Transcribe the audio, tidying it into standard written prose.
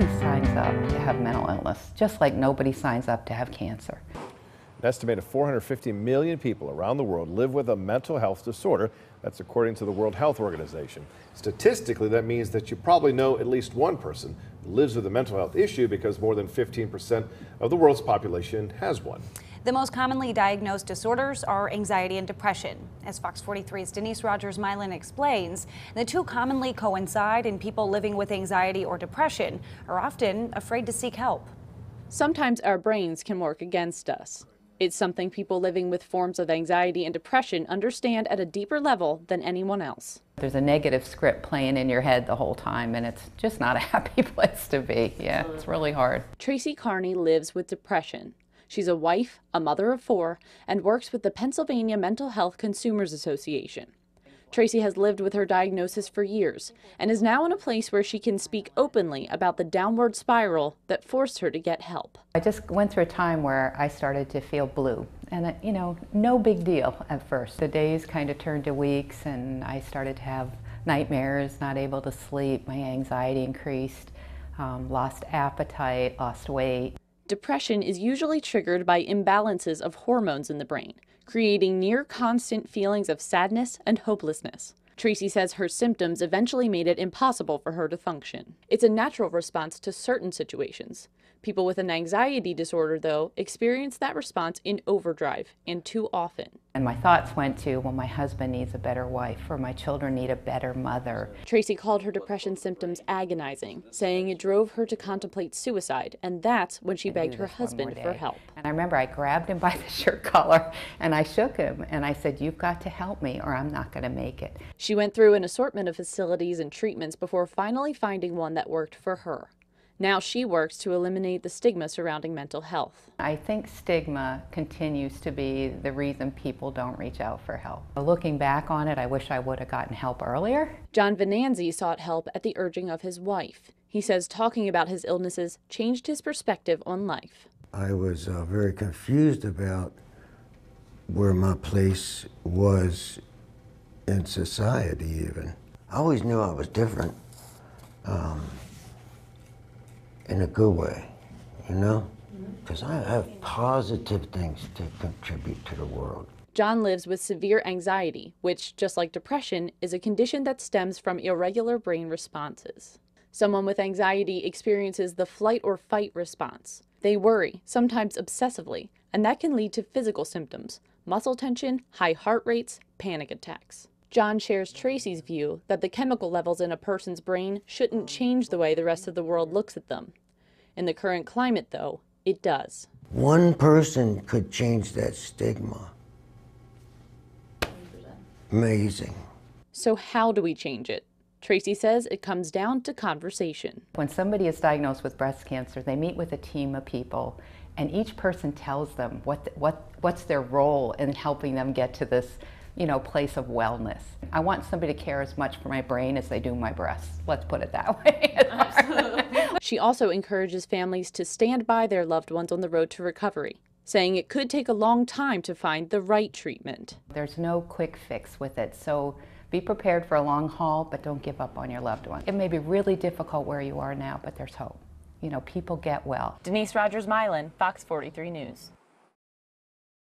Nobody signs up to have mental illness, just like nobody signs up to have cancer. An estimated 450 million people around the world live with a mental health disorder. That's according to the World Health Organization. Statistically, that means that you probably know at least one person who lives with a mental health issue because more than 15% of the world's population has one. The most commonly diagnosed disorders are anxiety and depression. As Fox 43's Denise Rogers-Mylan explains, the two commonly coincide, and people living with anxiety or depression are often afraid to seek help. Sometimes our brains can work against us. It's something people living with forms of anxiety and depression understand at a deeper level than anyone else. There's a negative script playing in your head the whole time, and it's just not a happy place to be. Yeah, it's really hard. Tracy Carney lives with depression. She's a wife, a mother of 4, and works with the Pennsylvania Mental Health Consumers Association. Tracy has lived with her diagnosis for years and is now in a place where she can speak openly about the downward spiral that forced her to get help. I just went through a time where I started to feel blue, and no big deal at first. The days kind of turned to weeks, and I started to have nightmares, not able to sleep, my anxiety increased, lost appetite, lost weight. Depression is usually triggered by imbalances of hormones in the brain, creating near constant feelings of sadness and hopelessness. Tracy says her symptoms eventually made it impossible for her to function. It's a natural response to certain situations. People with an anxiety disorder, though, experience that response in overdrive and too often. And my thoughts went to, well, my husband needs a better wife, or my children need a better mother. Tracy called her depression symptoms agonizing, saying it drove her to contemplate suicide, and that's when she begged her husband for help. And I remember I grabbed him by the shirt collar and I shook him and I said, "You've got to help me or I'm not going to make it." She went through an assortment of facilities and treatments before finally finding one that worked for her. Now she works to eliminate the stigma surrounding mental health. I think stigma continues to be the reason people don't reach out for help. Looking back on it, I wish I would have gotten help earlier. John Venanzi sought help at the urging of his wife. He says talking about his illnesses changed his perspective on life. I was very confused about where my place was in society even. I always knew I was different. In a good way, you know? Because I have positive things to contribute to the world. John lives with severe anxiety, which, just like depression, is a condition that stems from irregular brain responses. Someone with anxiety experiences the flight or fight response. They worry, sometimes obsessively, and that can lead to physical symptoms: muscle tension, high heart rates, panic attacks. John shares Tracy's view that the chemical levels in a person's brain shouldn't change the way the rest of the world looks at them. In the current climate, though, it does. One person could change that stigma. Amazing. So how do we change it? Tracy says it comes down to conversation. When somebody is diagnosed with breast cancer, they meet with a team of people, and each person tells them what's their role in helping them get to this place of wellness. I want somebody to care as much for my brain as they do my breasts. Let's put it that way. She also encourages families to stand by their loved ones on the road to recovery, saying it could take a long time to find the right treatment. There's no quick fix with it, so be prepared for a long haul, but don't give up on your loved one. It may be really difficult where you are now, but there's hope. People get well. Denise Rogers-Mylan, Fox 43 News.